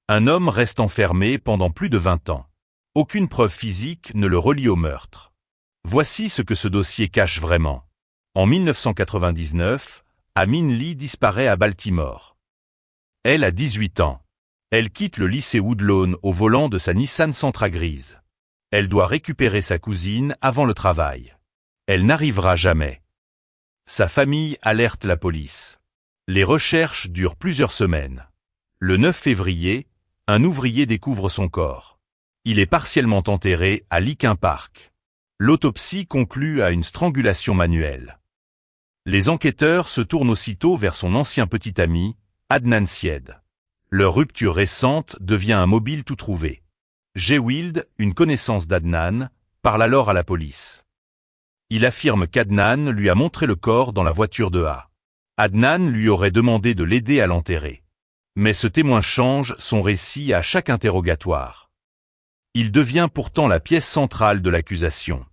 Un homme reste enfermé pendant plus de 20 ans. Aucune preuve physique ne le relie au meurtre. Voici ce que ce dossier cache vraiment. En 1999, Amin Lee disparaît à Baltimore. Elle a 18 ans. Elle quitte le lycée Woodlawn au volant de sa Nissan Sentra grise. Elle doit récupérer sa cousine avant le travail. Elle n'arrivera jamais. Sa famille alerte la police. Les recherches durent plusieurs semaines. Le 9 février, un ouvrier découvre son corps. Il est partiellement enterré à Lincoln Park. L'autopsie conclut à une strangulation manuelle. Les enquêteurs se tournent aussitôt vers son ancien petit ami, Adnan Syed. Leur rupture récente devient un mobile tout trouvé. Jay Wild, une connaissance d'Adnan, parle alors à la police. Il affirme qu'Adnan lui a montré le corps dans la voiture de A. Adnan lui aurait demandé de l'aider à l'enterrer. Mais ce témoin change son récit à chaque interrogatoire. Il devient pourtant la pièce centrale de l'accusation.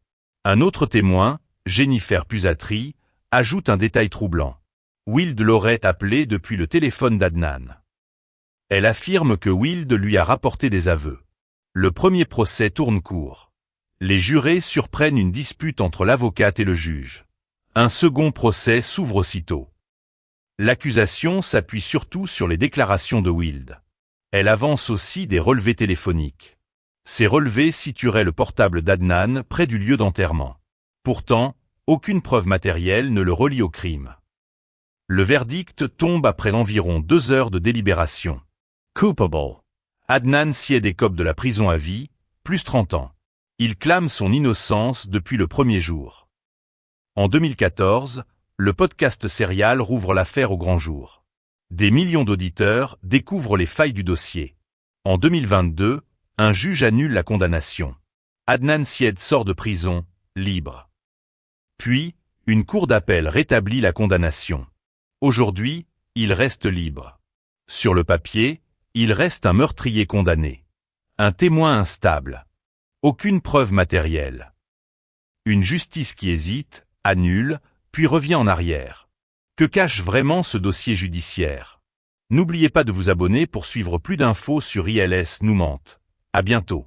Un autre témoin, Jennifer Pusatri, ajoute un détail troublant. Wild l'aurait appelé depuis le téléphone d'Adnan. Elle affirme que Wild lui a rapporté des aveux. Le premier procès tourne court. Les jurés surprennent une dispute entre l'avocate et le juge. Un second procès s'ouvre aussitôt. L'accusation s'appuie surtout sur les déclarations de Wild. Elle avance aussi des relevés téléphoniques. Ces relevés situeraient le portable d'Adnan près du lieu d'enterrement. Pourtant, aucune preuve matérielle ne le relie au crime. Le verdict tombe après environ 2 heures de délibération. Culpable. Adnan Syed écope de la prison à vie, plus 30 ans. Il clame son innocence depuis le premier jour. En 2014, le podcast Serial rouvre l'affaire au grand jour. Des millions d'auditeurs découvrent les failles du dossier. En 2022, un juge annule la condamnation. Adnan Syed sort de prison, libre. Puis, une cour d'appel rétablit la condamnation. Aujourd'hui, il reste libre. Sur le papier, il reste un meurtrier condamné. Un témoin instable. Aucune preuve matérielle. Une justice qui hésite, annule, puis revient en arrière. Que cache vraiment ce dossier judiciaire? N'oubliez pas de vous abonner pour suivre plus d'infos sur ILS nous mente. À bientôt.